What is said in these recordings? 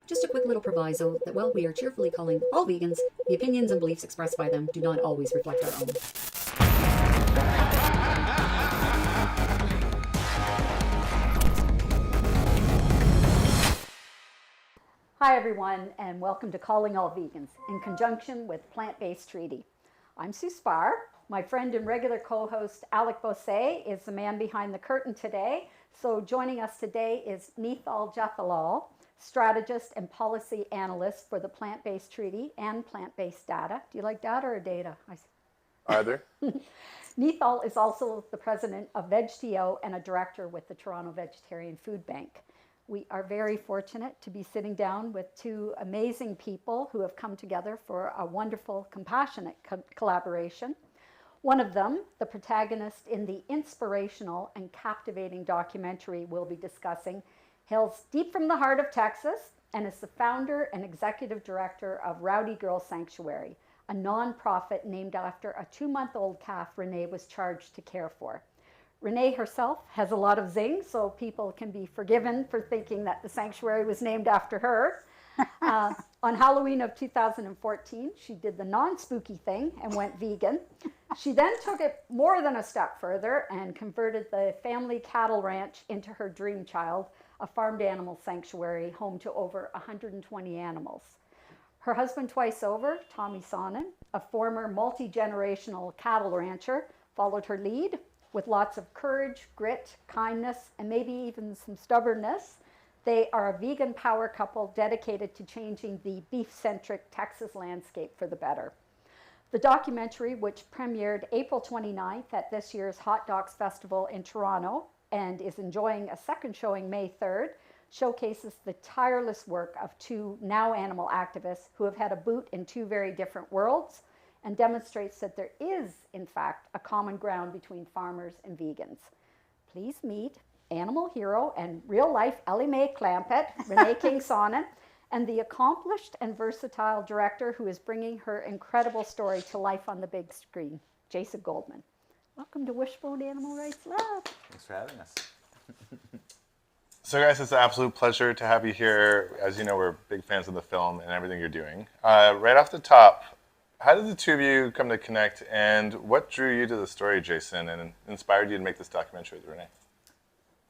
Just a quick little proviso that while we are cheerfully calling all vegans, the opinions and beliefs expressed by them do not always reflect our own. Hi everyone, and welcome to Calling All Vegans in conjunction with Plant-Based Treaty. I'm Sue Spar. My friend and regular co-host Alec Bosse is the man behind the curtain today. So joining us today is Nithal Jathalal, strategist and policy analyst for the Plant-Based Treaty and Plant-Based Data. Do you like data or data? Either. Nithal is also the president of VegTO and a director with the Toronto Vegetarian Food Bank. We are very fortunate to be sitting down with two amazing people who have come together for a wonderful, compassionate collaboration. One of them, the protagonist in the inspirational and captivating documentary we'll be discussing, hails deep from the heart of Texas and is the founder and executive director of Rowdy Girl Sanctuary, a nonprofit named after a 2-month-old calf Renee was charged to care for. Renee herself has a lot of zing, so people can be forgiven for thinking that the sanctuary was named after her. On Halloween of 2014, she did the non-spooky thing and went vegan. She then took it more than a step further and converted the family cattle ranch into her dream child, a farmed animal sanctuary home to over 120 animals. Her husband twice over, Tommy Sonnen, a former multi-generational cattle rancher, followed her lead with lots of courage, grit, kindness, and maybe even some stubbornness. They are a vegan power couple dedicated to changing the beef-centric Texas landscape for the better. The documentary, which premiered April 29th at this year's Hot Docs Festival in Toronto and is enjoying a second showing May 3rd, showcases the tireless work of two now animal activists who have had a boot in two very different worlds, and demonstrates that there is, in fact, a common ground between farmers and vegans. Please meet animal hero and real-life Ellie Mae Clampett, Renee King Sonnen, and the accomplished and versatile director who is bringing her incredible story to life on the big screen, Jason Goldman. Welcome to Wishbone Animal Rights Lab. Thanks for having us. So guys, it's an absolute pleasure to have you here. As you know, we're big fans of the film and everything you're doing. Right off the top, how did the two of you come to connect, and what drew you to the story, Jason, and inspired you to make this documentary with Renee?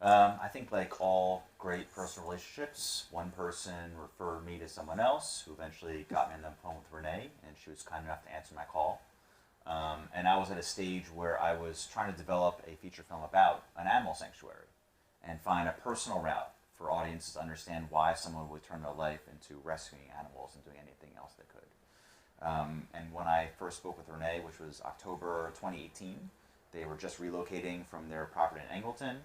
I think like all great personal relationships, one person referred me to someone else who eventually got me on the phone with Renee, and she was kind enough to answer my call. And I was at a stage where I was trying to develop a feature film about an animal sanctuary and find a personal route for audiences to understand why someone would turn their life into rescuing animals and doing anything else they could. And when I first spoke with Renee, which was October 2018, they were just relocating from their property in Angleton.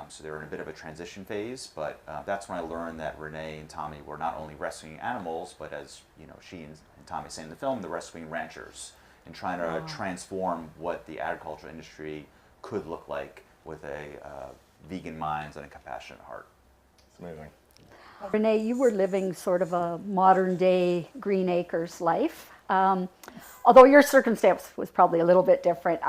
So they were in a bit of a transition phase, but that's when I learned that Renee and Tommy were not only rescuing animals, but as you know, she and Tommy say in the film, they're rescuing ranchers and trying to transform what the agricultural industry could look like with a vegan mind and a compassionate heart. It's amazing. Renee, you were living sort of a modern day Green Acres life. Although your circumstance was probably a little bit different,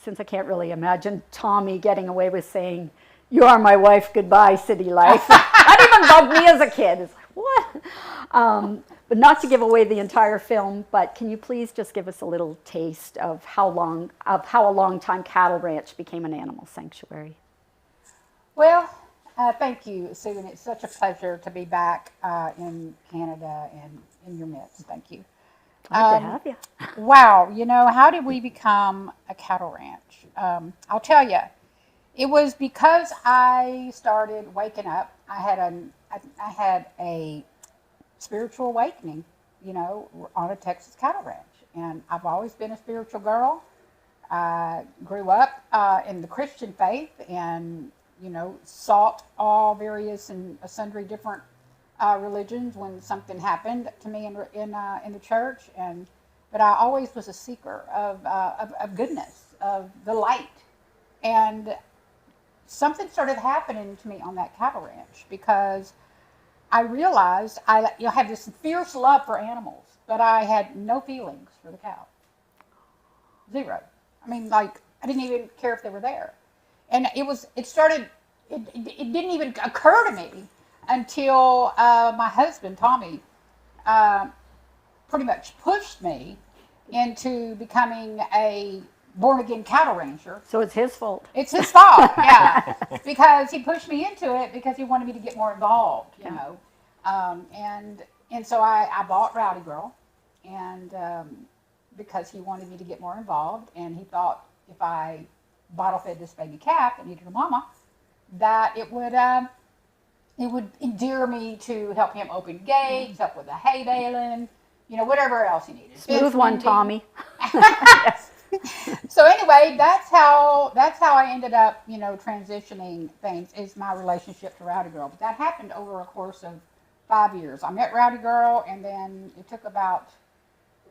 since I can't really imagine Tommy getting away with saying, "You are my wife, goodbye, city life." That even bugged me as a kid. It's like, what? But not to give away the entire film, but can you please just give us a little taste of how a long-time cattle ranch became an animal sanctuary? Well, thank you, Sue, and it's such a pleasure to be back in Canada and in your midst. Thank you. Glad to have you. Wow, how did we become a cattle ranch? I'll tell you, it was because I started waking up. I had a spiritual awakening, on a Texas cattle ranch, and I've always been a spiritual girl. I grew up in the Christian faith, and sought all various and sundry different religions when something happened to me in the church, but I always was a seeker of goodness, of the light, and something started happening to me on that cattle ranch because I realized I have this fierce love for animals, but I had no feelings for the cow. Zero. I mean, I didn't even care if they were there. And it didn't even occur to me until my husband, Tommy, pretty much pushed me into becoming a born-again cattle rancher. So it's his fault. It's his fault, yeah, because he pushed me into it because he wanted me to get more involved, you know. And so I bought Rowdy Girl, and because he wanted me to get more involved, and he thought if I bottle fed this baby calf that needed a mama, that it would endear me to help him open gates, help with the hay baling, you know, whatever else he needed. Smooth one, Tommy. So anyway, that's how I ended up, you know, transitioning things, is my relationship to Rowdy Girl. But that happened over a course of 5 years. I met Rowdy Girl, and then it took about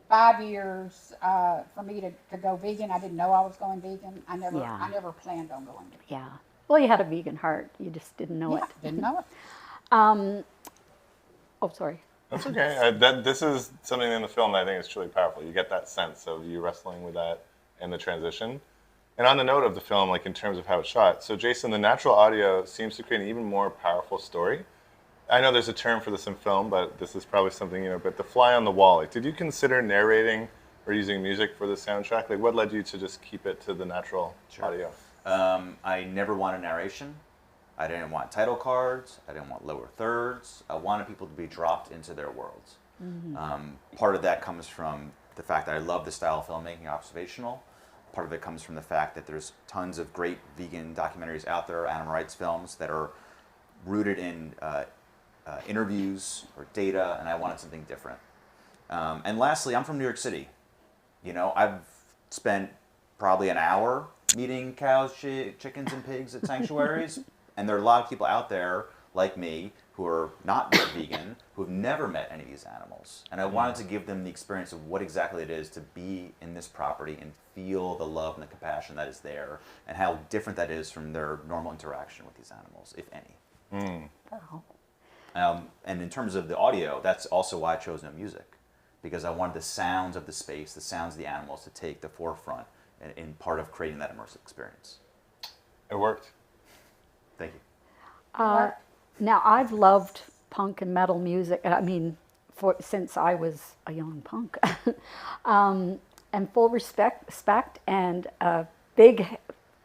5 years for me to go vegan. I didn't know I was going vegan. I never planned on going vegan. Yeah. Well, you had a vegan heart. You just didn't know it. Didn't know it. Oh, sorry. That's okay. This is something in the film that I think is truly powerful. You get that sense of you wrestling with that and the transition. And on the note of the film, like in terms of how it's shot, so Jason, the natural audio seems to create an even more powerful story. I know there's a term for this in film, but this is probably something, you know, but the fly on the wall. Like, did you consider narrating or using music for the soundtrack? Like, what led you to just keep it to the natural audio? I never wanted narration. I didn't want title cards. I didn't want lower thirds. I wanted people to be dropped into their worlds. Part of that comes from the fact that I love the style of filmmaking, observational. Part of it comes from the fact that there's tons of great vegan documentaries out there, animal rights films that are rooted in interviews or data, and I wanted something different. And lastly, I'm from New York City. You know, I've spent probably an hour meeting cows, chickens, and pigs at sanctuaries, and there are a lot of people out there like me who are not vegan, who have never met any of these animals. And I wanted to give them the experience of what exactly it is to be in this property and feel the love and the compassion that is there, and how different that is from their normal interaction with these animals, if any. And in terms of the audio, that's also why I chose no music, because I wanted the sounds of the space, the sounds of the animals to take the forefront in part of creating that immersive experience. It worked. Thank you. Now, I've loved punk and metal music, I mean, since I was a young punk. And full respect and a big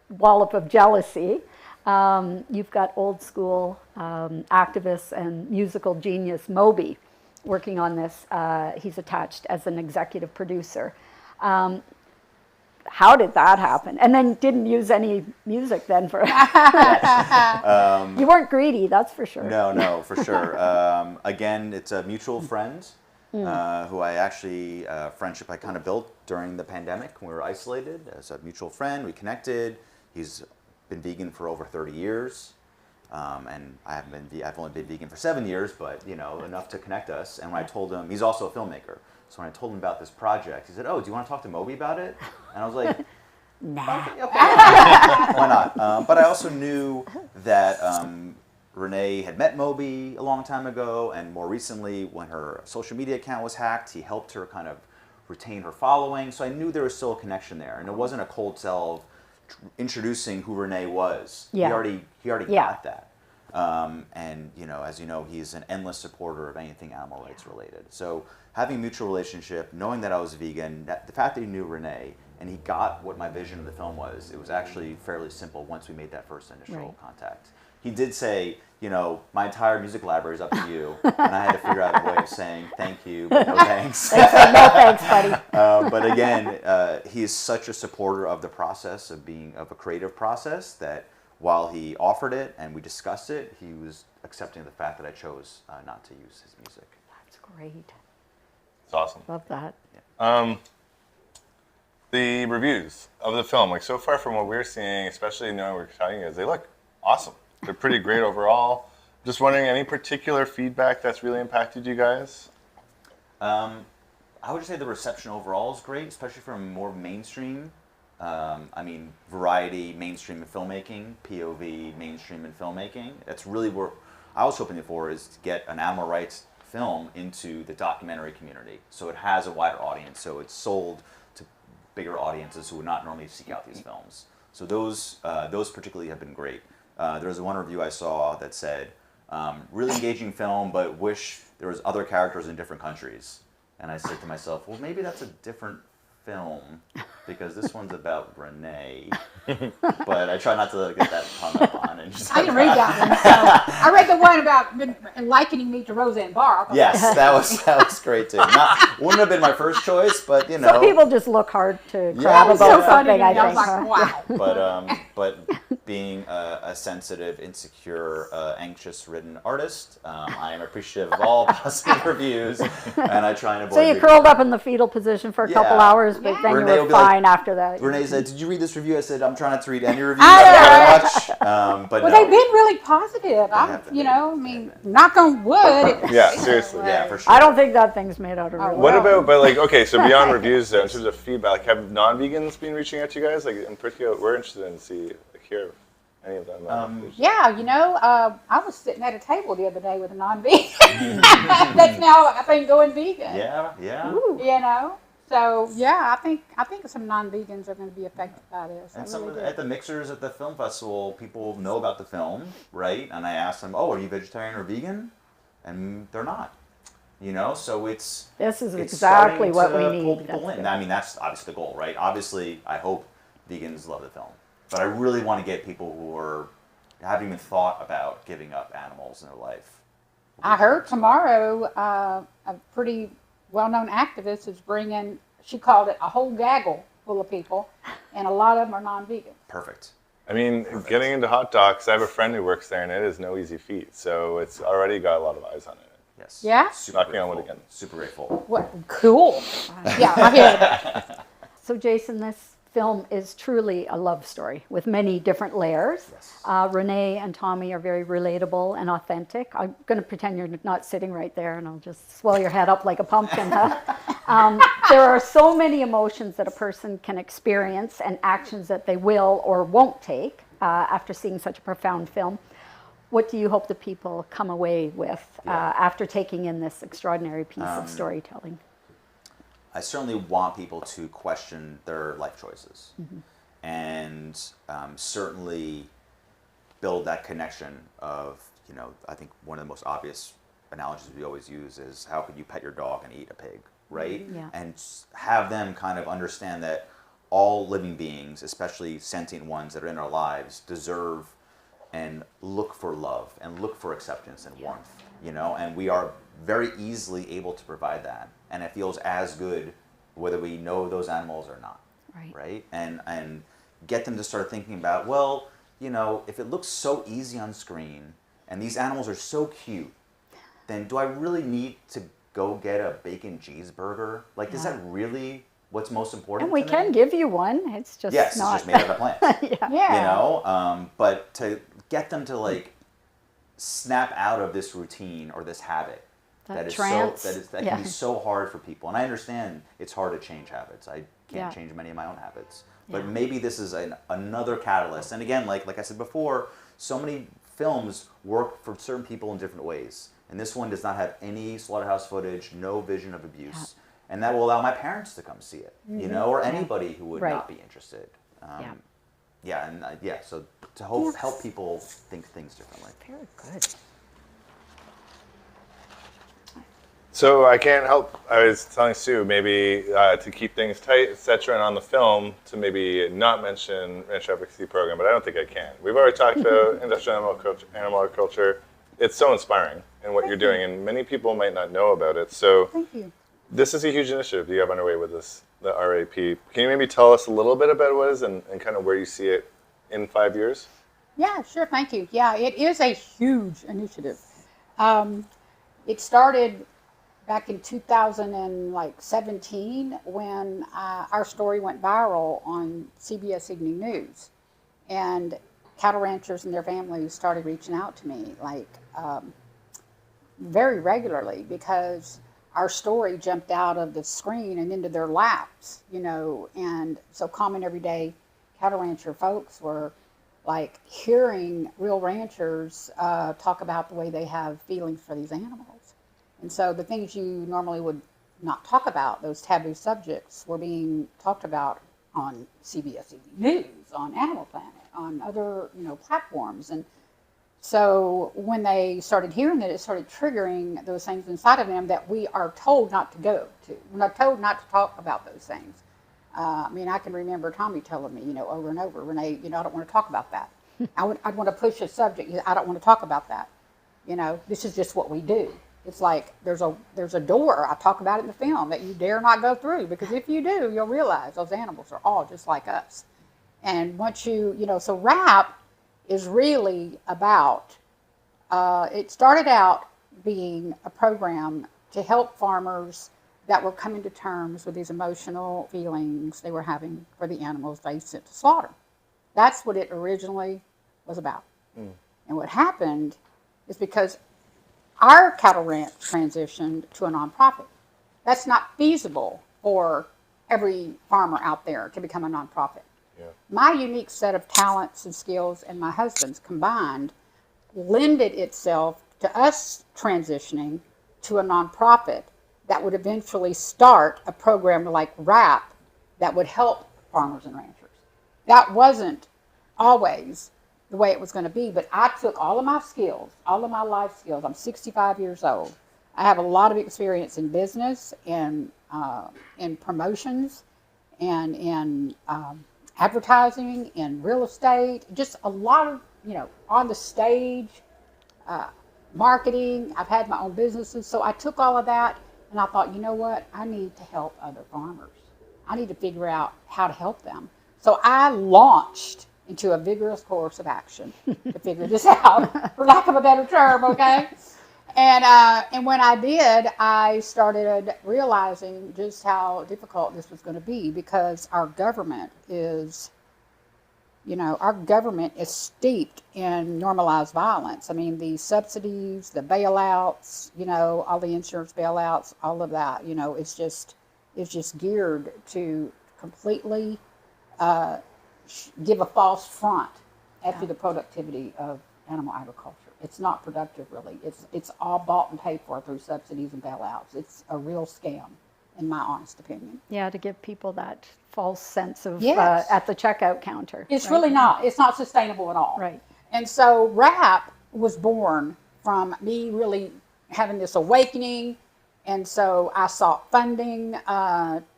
wallop of jealousy. You've got old school activist and musical genius Moby working on this. He's attached as an executive producer. How did that happen? And then didn't use any music then for you weren't greedy, that's for sure. No, for sure. Again, it's a mutual friend who I actually, friendship I kind of built during the pandemic when we were isolated. As a mutual friend, we connected. He's been vegan for over 30 years. And I've only been vegan for 7 years, but you know, enough to connect us. And when I told him, he's also a filmmaker. So when I told him about this project, he said, "Oh, do you want to talk to Moby about it?" And I was like, Nah. okay, why not? But I also knew that Renee had met Moby a long time ago, and more recently, when her social media account was hacked, he helped her kind of retain her following. So I knew there was still a connection there, and it wasn't a cold sell of introducing who Renee was. Yeah. He already got that. And you know, as you know, he's an endless supporter of anything animal rights related. So having a mutual relationship, knowing that I was vegan, the fact that he knew Renee and he got what my vision of the film was, it was actually fairly simple once we made that first initial contact. He did say, you know, my entire music library is up to you, and I had to figure out a way of saying thank you, but no thanks. No thanks, buddy. But again, he is such a supporter of the process of a creative process that while he offered it and we discussed it, he was accepting the fact that I chose not to use his music. That's great. It's awesome. Love that. The reviews of the film, like so far from what we're seeing, especially knowing we're talking is, they look awesome. They're pretty great overall. Just wondering, any particular feedback that's really impacted you guys? I would just say the reception overall is great, especially from more mainstream. Variety, mainstream in filmmaking, POV, mainstream in filmmaking. That's really what I was hoping for, is to get an animal rights film into the documentary community. So it has a wider audience, so it's sold to bigger audiences who would not normally seek out these films. So those particularly have been great. There was one review I saw that said, Really engaging film, but wish there was other characters in different countries. And I said to myself, well, maybe that's a different film because this one's about Renee. But I try not to get that hung up on. And just I didn't read that one. So I read the one about likening me to Roseanne Barr. Yes, that was great too. Wouldn't have been my first choice, but you know. Some people just look hard to Yeah, crab it was about so something, funny. I I was think. like, huh? wow. But being a sensitive, insecure, anxious-ridden artist, I am appreciative of all positive reviews, and I try and avoid. So you reading curled them. up in the fetal position for a couple Yeah. hours, but then Renee you will were be like- fine after that. Renee said, "Did you read this review?" I said, "I'm trying not to read any reviews. I know, Thank you very much." But Well, no. they've been really positive. have been. I mean, knock on wood. Yeah, seriously. Yeah, for sure. I don't think that thing's made out of real What wood. about, but like, okay, so beyond reviews though, in terms of feedback, have non-vegans been reaching out to you guys? Like, in particular, we're interested in hear any of them. Yeah, I was sitting at a table the other day with a non-vegan. That's now, I think, going vegan. Yeah. Ooh. So yeah, I think some non-vegans are going to be affected by this. And I some really of the, do. at the mixers at the film festival, people know about the film, right? And I asked them, "Oh, are you vegetarian or vegan?" And they're not. So it's This is it's exactly starting what to we pull need. people That's in. good. I mean, that's obviously the goal, right? Obviously, I hope vegans love the film, but I really want to get people who haven't even thought about giving up animals in their life. I heard tomorrow a pretty well-known activist is bringing, she called it a whole gaggle full of people, and a lot of them are non-vegan. Perfect. I mean, getting into hot dogs, I have a friend who works there, and it is no easy feat. So it's already got a lot of eyes on it. Yes. Yeah? Super Knocking on wood grateful. again. Super grateful. What? Cool. Yeah, I hear it. So Jason, this film is truly a love story with many different layers. Yes. Renee and Tommy are very relatable and authentic. I'm going to pretend you're not sitting right there and I'll just swell your head up like a pumpkin. There are so many emotions that a person can experience and actions that they will or won't take after seeing such a profound film. What do you hope the people come away with after taking in this extraordinary piece of storytelling? I certainly want people to question their life choices and certainly build that connection of, I think one of the most obvious analogies we always use is how could you pet your dog and eat a pig, right? Yeah. And have them kind of understand that all living beings, especially sentient ones that are in our lives, deserve and look for love and look for acceptance and warmth, and we are very easily able to provide that. And it feels as good whether we know those animals or not, right? And get them to start thinking about, well, if it looks so easy on screen and these animals are so cute, then do I really need to go get a bacon cheeseburger? Like, is that really what's most important And we to can me? give you one. It's just Yes, not. it's just made out of plants. Yeah. But to get them to snap out of this routine or this habit That is trance. that can be so hard for people. And I understand it's hard to change habits. I can't change many of my own habits. But maybe this is another catalyst. And again, like I said before, so many films work for certain people in different ways. And this one does not have any slaughterhouse footage, no vision of abuse. And that will allow my parents to come see it, or anybody who would not be interested. So to help people think things differently. Very good. So I can't help, I was telling Sue, maybe to keep things tight, etc., and on the film, to maybe not mention ranch advocacy program, but I don't think I can. We've already talked about industrial animal culture. It's so inspiring in what you're doing, and many people might not know about it. So Thank you. this is a huge initiative you have underway with this, the RAP. Can you maybe tell us a little bit about what it is and kind of where you see it in 5 years? Yeah, sure. Thank you. Yeah, it is a huge initiative. It started back in 2017 when our story went viral on CBS Evening News, and cattle ranchers and their families started reaching out to me very regularly because our story jumped out of the screen and into their laps, and so common everyday cattle rancher folks were hearing real ranchers talk about the way they have feelings for these animals. And so the things you normally would not talk about, those taboo subjects, were being talked about on CBS Evening News, on Animal Planet, on other platforms. And So when they started hearing that, it started triggering those things inside of them that we are told not to go to. We're not told not to talk about those things. I mean, I can remember Tommy telling me, over and over, Renee, I don't want to talk about that. I'd want to push a subject. I don't want to talk about that. This is just what we do. It's like there's a door, I talk about it in the film, that you dare not go through, because if you do, you'll realize those animals are all just like us. And once so RAP is really about, it started out being a program to help farmers that were coming to terms with these emotional feelings they were having for the animals they sent to slaughter. That's what it originally was about. And what happened is, because our cattle ranch transitioned to a nonprofit, that's not feasible for every farmer out there to become a nonprofit. Yeah. My unique set of talents and skills and my husband's combined lended itself to us transitioning to a nonprofit that would eventually start a program like RAP that would help farmers and ranchers. That wasn't always the way it was going to be, but I took all of my skills, all of my life skills. I'm 65 years old. I have a lot of experience in business and in promotions and in advertising and real estate, just a lot of, on the stage, marketing. I've had my own businesses. So I took all of that and I thought, you know what? I need to help other farmers. I need to figure out how to help them. So I launched into a vigorous course of action to figure this out, for lack of a better term, okay? And when I did, I started realizing just how difficult this was going to be, because our government is steeped in normalized violence. I mean, the subsidies, the bailouts, all the insurance bailouts, all of that, it's just geared to completely give a false front after the productivity of animal agriculture. It's not productive, really. It's all bought and paid for through subsidies and bailouts. It's a real scam, in my honest opinion. Yeah, to give people that false sense of Yes. at the checkout counter. It's right? really not. It's not sustainable at all. Right. And so RAP was born from me really having this awakening. And so I sought funding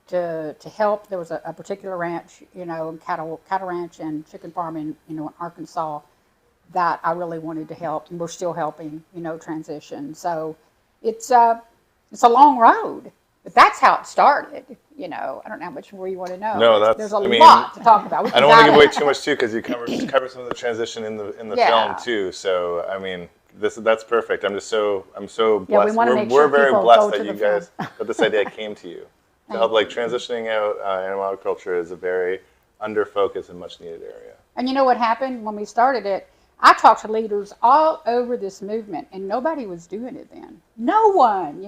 to help. There was a particular ranch, cattle ranch and chicken farm in Arkansas that I really wanted to help, and we're still helping, transition. So it's a long road, but that's how it started. I don't know how much more you want to know. No, there's a lot to talk about. I don't want to give away too much too, because you cover some of the transition in the Yeah. film too. So I mean, that's perfect. I'm so blessed. Yeah, we want to make sure we're very people blessed go that to you the guys film. that this idea came to you to help transitioning out animal agriculture is a very under focused and much needed area. And you know what happened when we started it? I talked to leaders all over this movement, and nobody was doing it then. No one,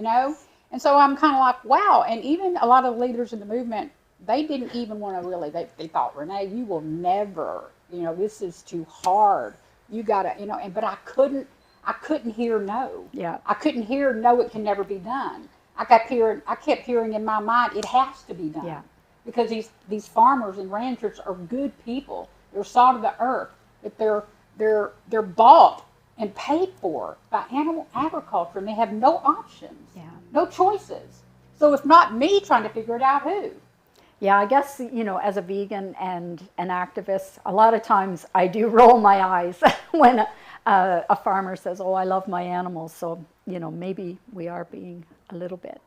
And so I'm kind of like, wow. And even a lot of leaders in the movement, they didn't even want to really, they thought, Renee, you will never, this is too hard. You got to, but I couldn't hear no. Yeah. I couldn't hear no, it can never be done. I kept hearing in my mind, it has to be done. Yeah. Because these farmers and ranchers are good people. They're salt of the earth. But they're bought and paid for by animal agriculture, and they have no options, no choices. So if not me trying to figure it out, who? Yeah, I guess, as a vegan and an activist, a lot of times I do roll my eyes when a farmer says, oh, I love my animals. So, maybe we are being a little bit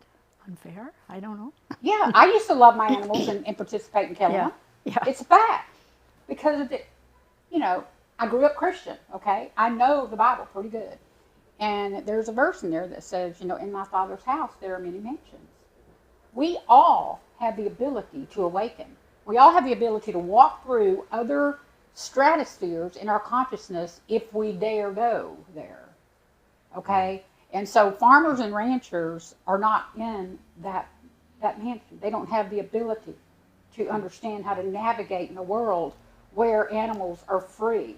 unfair. I don't know. Yeah, I used to love my animals and participate in killing them. Yeah. It's a fact. Because of I grew up Christian, okay? I know the Bible pretty good. And there's a verse in there that says, in my Father's house there are many mansions. We all have the ability to awaken. We all have the ability to walk through other stratospheres in our consciousness if we dare go there, okay? And so farmers and ranchers are not in that mansion. They don't have the ability to understand how to navigate in a world where animals are free,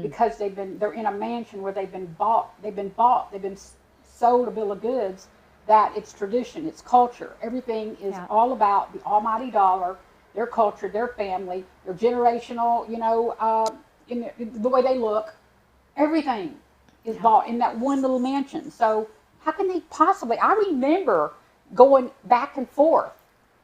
because they're in a mansion where they've been sold a bill of goods that it's tradition, it's culture. Everything is all about the almighty dollar, their culture, their family, their generational, in the way they look, everything. involved in that one little mansion. So how can they possibly? I remember going back and forth.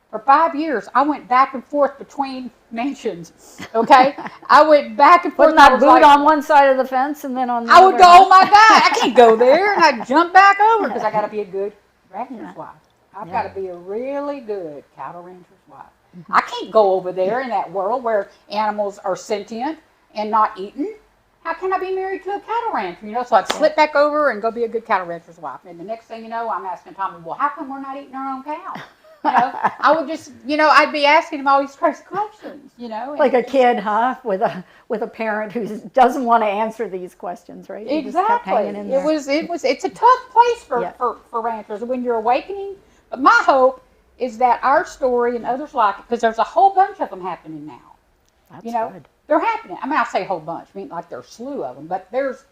For 5 years, I went back and forth between mansions. Okay, I went back and forth. Putting that boot on one side of the fence and then on the I would other. go, oh my God, I can't go there, and I'd jump back over because I got to be a good rancher's wife. I've got to be a really good cattle rancher's wife. I can't go over there in that world where animals are sentient and not eaten. How can I be married to a cattle rancher? You know, so I'd slip back over and go be a good cattle rancher's wife. And the next thing you know, I'm asking Tommy, well, how come we're not eating our own cow? You know, I would just, I'd be asking him all these crazy questions, Like a kid, huh? With a parent who doesn't want to answer these questions, right? You just kept Exactly. hanging in there. It's a tough place for ranchers when you're awakening. But my hope is that our story and others like it, because there's a whole bunch of them happening now. That's good. They're happening. I mean, I say a whole bunch. I mean, like there's a slew of them, but there's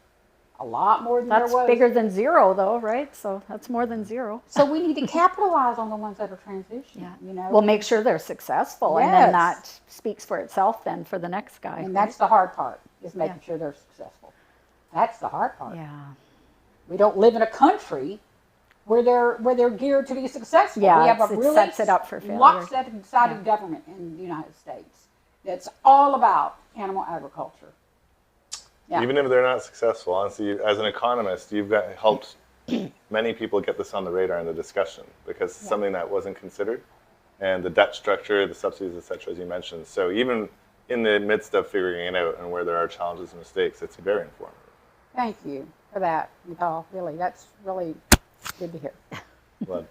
a lot more than there was. That's bigger than zero, though, right? So that's more than zero. So we need to capitalize on the ones that are transitioning. We'll make sure they're successful, and then that speaks for itself then for the next guy. And that's the hard part, is making sure they're successful. That's the hard part. Yeah. We don't live in a country where they're geared to be successful. Yeah, we have a it really sets it up for failure. lopsided government in the United States that's all about animal agriculture. Yeah. Even if they're not successful, honestly, as an economist, you've helped many people get this on the radar in the discussion because it's something that wasn't considered, and the debt structure, the subsidies, etc., as you mentioned. So even in the midst of figuring it out and where there are challenges and mistakes, it's very informative. Thank you for that, Nicole. Really, that's really good to hear. Well,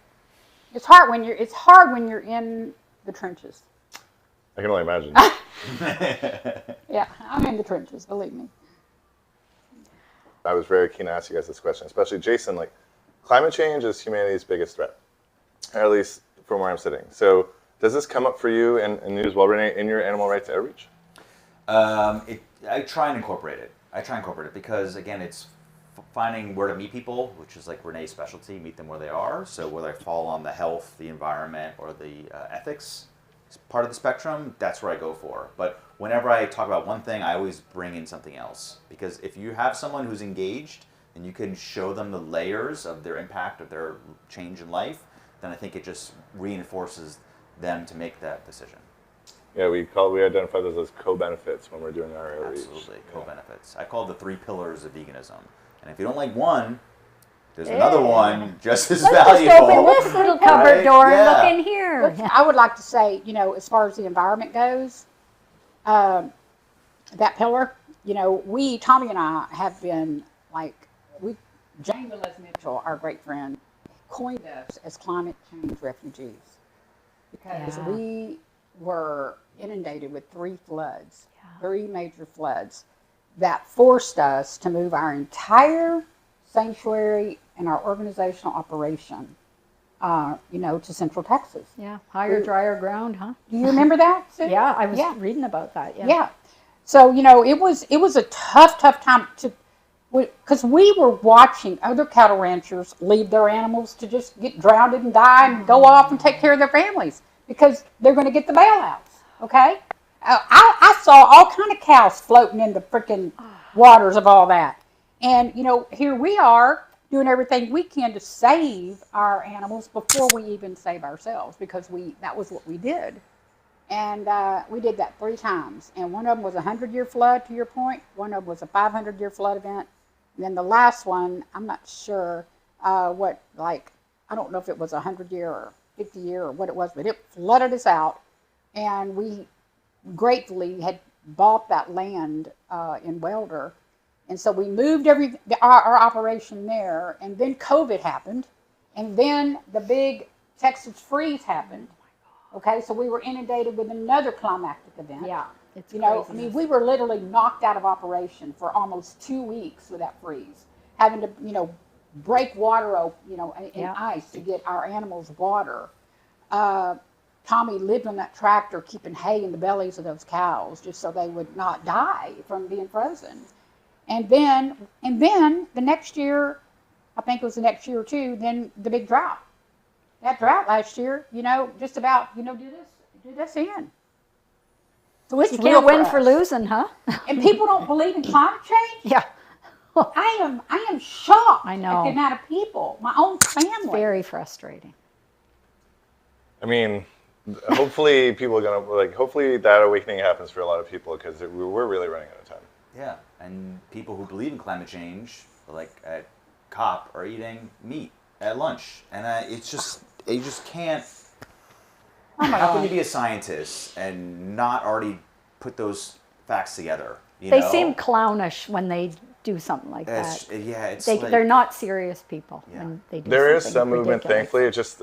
It's hard when you're in the trenches. I can only imagine. Yeah, I'm in the trenches. Believe me. I was very keen to ask you guys this question, especially Jason. Like, climate change is humanity's biggest threat, or at least from where I'm sitting. So, does this come up for you and you as well, Renee, in your animal rights outreach? I try and incorporate it. Because again, it's finding where to meet people, which is like Renee's specialty. Meet them where they are. So whether I fall on the health, the environment, or the ethics part of the spectrum, that's where I go for. But whenever I talk about one thing, I always bring in something else. Because if you have someone who's engaged and you can show them the layers of their impact, of their change in life, then I think it just reinforces them to make that decision. Yeah, we identify those as co-benefits when we're doing our outreach. Absolutely, co-benefits. I call it the 3 pillars of veganism. And if you don't like one, there's another one just as valuable. Just open this little cupboard door and look in here. I would like to say, as far as the environment goes, that pillar, Tommy and I have been Jane Velez Mitchell, our great friend, coined us as climate change refugees because we were inundated with 3 floods, 3 major floods that forced us to move our entire sanctuary and our organizational operation, to Central Texas. Yeah, higher, drier ground, huh? Do you remember that, Sue? Yeah, I was reading about that. Yeah. So it was a tough time because we were watching other cattle ranchers leave their animals to just get drowned and die and go off and take care of their families because they're going to get the bailouts. Okay, I saw all kind of cows floating in the freaking waters of all that, and here we are doing everything we can to save our animals before we even save ourselves because that was what we did. And we did that 3 times. And one of them was a 100-year flood, to your point. One of them was a 500-year flood event. And then the last one, I'm not sure I don't know if it was a 100-year or 50-year or what it was, but it flooded us out. And we gratefully had bought that land in Welder. And so we moved our operation there. And then COVID happened. And then the big Texas freeze happened. Okay, so we were inundated with another climactic event. Yeah, it's crazy. We were literally knocked out of operation for almost 2 weeks with that freeze, having to, break water open, in ice to get our animals water. Tommy lived on that tractor, keeping hay in the bellies of those cows, just so they would not die from being frozen. And then the next year, I think it was the next year or two, then the big drought. That drought last year, just about, did us in. So it's you real can't win for for us. losing, huh? And people don't believe in climate change? Yeah. I am shocked I know. at the amount of people, my own family. Very frustrating. I mean, hopefully people are gonna like. Hopefully that awakening happens for a lot of people because we're really running out of time. Yeah, and people who believe in climate change, like at COP, are eating meat at lunch, and it's just you just can't. Oh my How can God. you be a scientist and not already put those facts together? They seem clownish when they do something like that. It's They're not serious people Yeah. when they do There is something some movement, ridiculous. thankfully. It just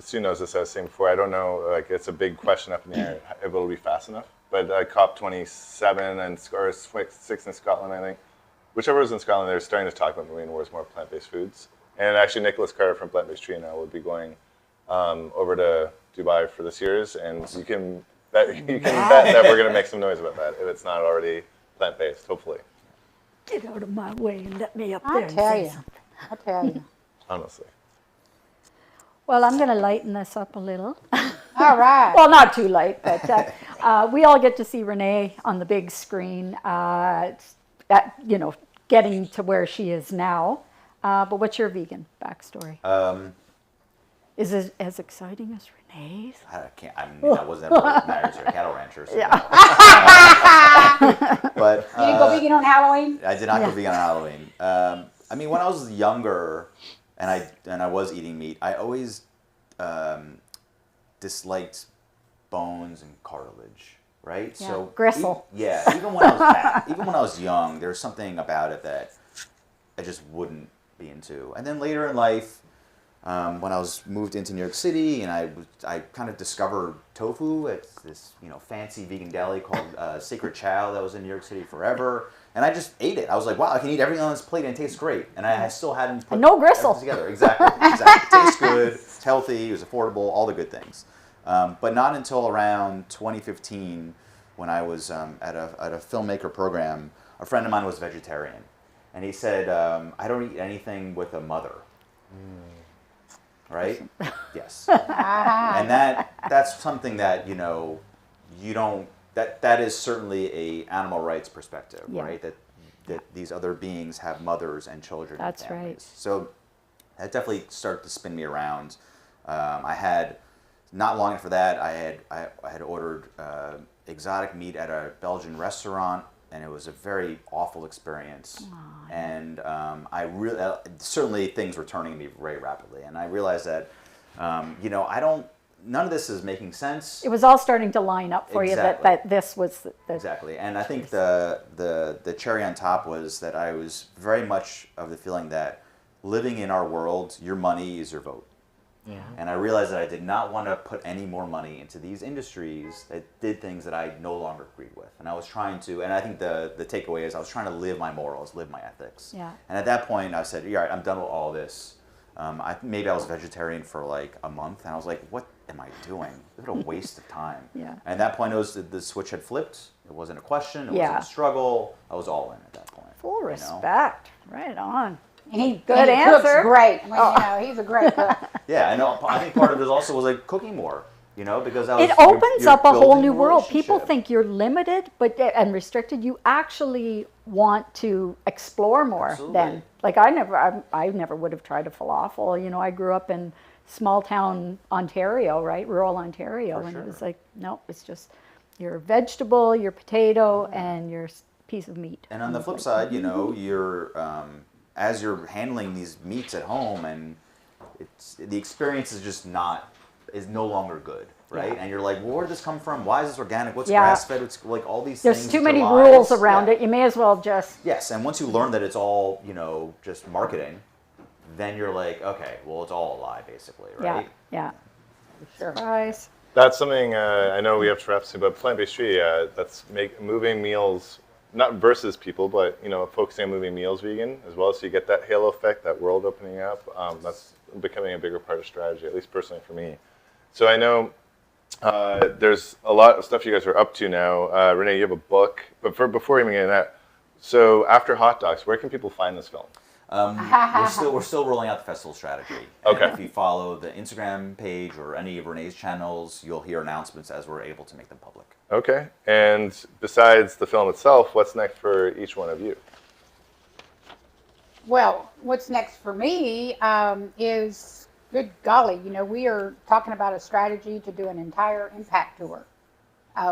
Sue knows this. I was saying before. I don't know. Like it's a big question up in the air if it'll be fast enough. But COP27 and or 6 in Scotland, I think, whichever is in Scotland, they're starting to talk about moving towards more plant-based foods. And actually, Nicholas Carter from Plant Based Tree now will be going over to Dubai for this year's, and you can bet that we're going to make some noise about that if it's not already plant-based. Hopefully, Get out of my way and let me up there I and tell say you. something. I tell you. honestly. Well, I'm going to lighten this up a little. All right. Well, not too late, but we all get to see Renee on the big screen, getting to where she is now. But what's your vegan backstory? Is it as exciting as Renee's? I can't. I mean, I was never married to a cattle rancher. So Yeah. But You didn't go vegan on Halloween? I did not go Yeah. vegan on Halloween. I mean, when I was younger, and I was eating meat, I always disliked bones and cartilage, right? Yeah, So gristle. even when I was even when I was young, there was something about it that I just wouldn't be into. And then later in life, when I was moved into New York City, and I kind of discovered tofu at this fancy vegan deli called Sacred Chow that was in New York City forever, and I just ate it. I was like, wow, I can eat everything on this plate and it tastes great, and I still hadn't put And no gristle. everything together. Exactly. It tastes good, it's healthy, it was affordable, all the good things. But not until around 2015, when I was at a filmmaker program, a friend of mine was vegetarian, and he said, I don't eat anything with a mother. Right? Yes. And that's something that you don't that is certainly a animal rights perspective, Yeah. right? That these other beings have mothers and children. That's and families. right. So that definitely started to spin me around. I had not long after that, I had ordered exotic meat at a Belgian restaurant, and it was a very awful experience. And I really certainly things were turning me very rapidly, and I realized that none of this is making sense. It was all starting to line up for you Exactly. that this was the Exactly, and I think the cherry on top was that I was very much of the feeling that living in our world, your money is your vote. Yeah. And I realized that I did not want to put any more money into these industries that did things that I no longer agreed with. And I was trying to, and I think the takeaway is I was trying to live my morals, live my ethics. Yeah. And at that point, I said, yeah, all right, I'm done with all this. Maybe I was vegetarian for like a month, and I was like, what am I doing? What a waste of time. Yeah. And at that point, it was the switch had flipped. It wasn't a question. It Yeah. wasn't a struggle. I was all in at that point. full you know? respect. Right on. And he Good answer. cooks great. I mean, he's a great cook. Yeah, I know. I think part of it also was like cooking more, because I was. It opens you're up a whole building new world. People relationship. think you're limited and restricted. You actually want to explore more Absolutely. then. Like I never would have tried a falafel. I grew up in small town Ontario, right? Rural Ontario. For And it sure. was like, no, it's just your vegetable, your potato, and your piece of meat. And on the flip side, you're as you're handling these meats at home, and the experience is just is no longer good, right? Yeah. And you're like, well, where did this come from? Why is this organic? What's Yeah. grass fed? It's like all these There's things. too that many are lies. rules around Yeah. it. You may as well just Yes, and once you learn that it's all just marketing, then you're like, okay, well, it's all a lie, basically, right? yeah. Surprise. That's something I know we have to wrap soon, but plant-based tree, that's moving meals, not versus people, but focusing on moving meals vegan as well, so you get that halo effect, that world opening up. That's becoming a bigger part of strategy, at least personally for me. So I know there's a lot of stuff you guys are up to now. Renee, you have a book, but before even getting that, so after Hot Docs, where can people find this film? We're still rolling out the festival strategy. And Okay. if you follow the Instagram page or any of Renee's channels, you'll hear announcements as we're able to make them public. Okay, and besides the film itself, what's next for each one of you? Well, what's next for me is, good golly, we are talking about a strategy to do an entire impact tour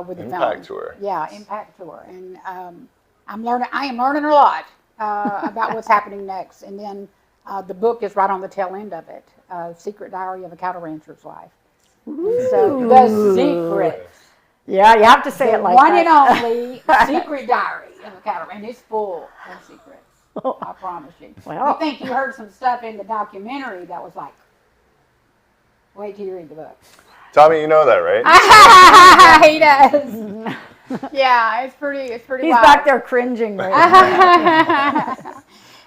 with the film. Impact tour. Yeah, impact tour, and I am learning a lot about what's happening next. And then the book is right on the tail end of it, Secret Diary of a Cattle Rancher's Life. And so the secret. Yeah, you have to say The it like one that. and only secret diary of a cattle rancher. It's full of secrets. I promise you. Well. You think you heard some stuff in the documentary that was like, wait till you read the book. Tommy, you know that, right? He does. Yeah, it's pretty He's wild. back there cringing right now.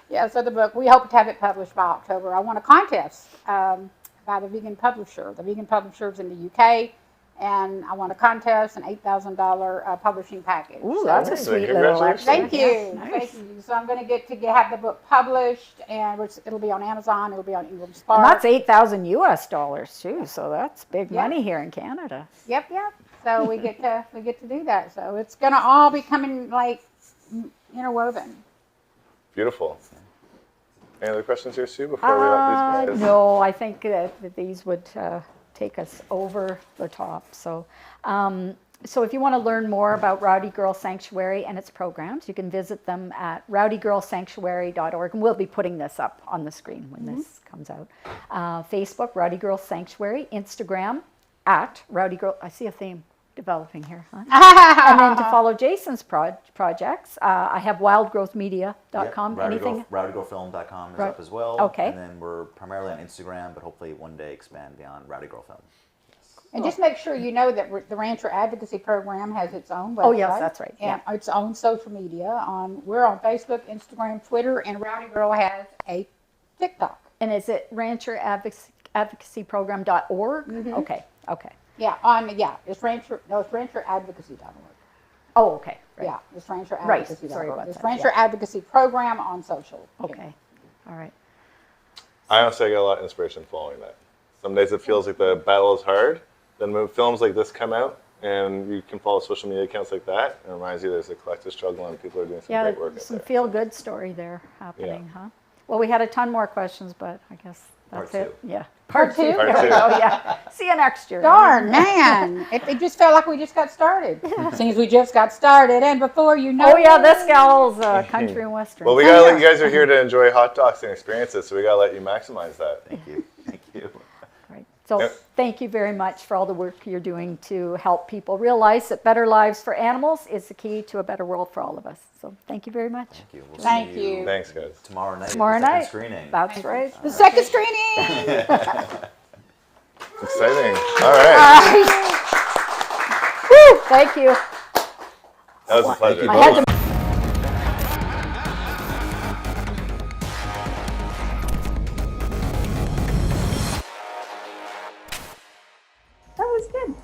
Yeah, so the book, we hope to have it published by October. I won a contest by the Vegan Publisher. The Vegan Publisher's in the UK. And I won a contest, an $8,000 publishing package. Ooh, So- that's a Amazing. sweet little Congratulations. extra. Thank you. Nice. Thank you. So I'm going to get to have the book published, and it'll be on Amazon. It'll be on Ingram Spark. And that's $8,000 too, so that's big Yeah. money here in Canada. Yep. So we get to do that. So it's going to all be coming like interwoven. Beautiful. Any other questions here, Sue, before we let these guys? No, I think that these would take us over the top. So, so if you want to learn more about Rowdy Girl Sanctuary and its programs, you can visit them at rowdygirlsanctuary.org. And we'll be putting this up on the screen when this comes out. Facebook, Rowdy Girl Sanctuary. Instagram, at Rowdy Girl. I see a theme developing here. Huh? And then to follow Jason's projects, I have wildgrowthmedia.com. Anything? RowdyGirlFilm.com is Right. up as well. Okay. And then we're primarily on Instagram, but hopefully one day expand beyond Rowdy Girl Film. And just make sure you know that the Rancher Advocacy Program has its own website. Oh, yes, that's right. And its own social media. We're on Facebook, Instagram, Twitter, and Rowdy Girl has a TikTok. And is it rancheradvocacyprogram.org? Okay. Yeah, it's rancheradvocacy.org. Oh, okay. Right. Yeah, it's Rancher Right, Advocacy. sorry about It's that, Rancher Advocacy Program on social. Okay. All right. I honestly get a lot of inspiration following that. Some days it feels like the battle is hard. Then when films like this come out and you can follow social media accounts like that, it reminds you there's a collective struggle and people are doing some Yeah, great work out some there. feel-good story there happening, huh? Well, we had a ton more questions, but I guess that's Part it. Yeah. Part two? Part There we two. go, yeah. See you next year. Darn, man. It just felt like we just got started. Seems we just got started, and before you know Oh, yeah, this gal's country and western. Well, we gotta let you guys are here to enjoy hot dogs and experiences, so we gotta let you maximize that. Thank you. Thank you. Right. So Yep. thank you very much for all the work you're doing to help people realize that better lives for animals is the key to a better world for all of us. So thank you very much. Thank you. We'll Thank see you. Thanks, guys. tomorrow night. Tomorrow at the second night. Screening. That's right. the second screening. Exciting. All right. Woo, thank you. That was a pleasure. I had to That was good.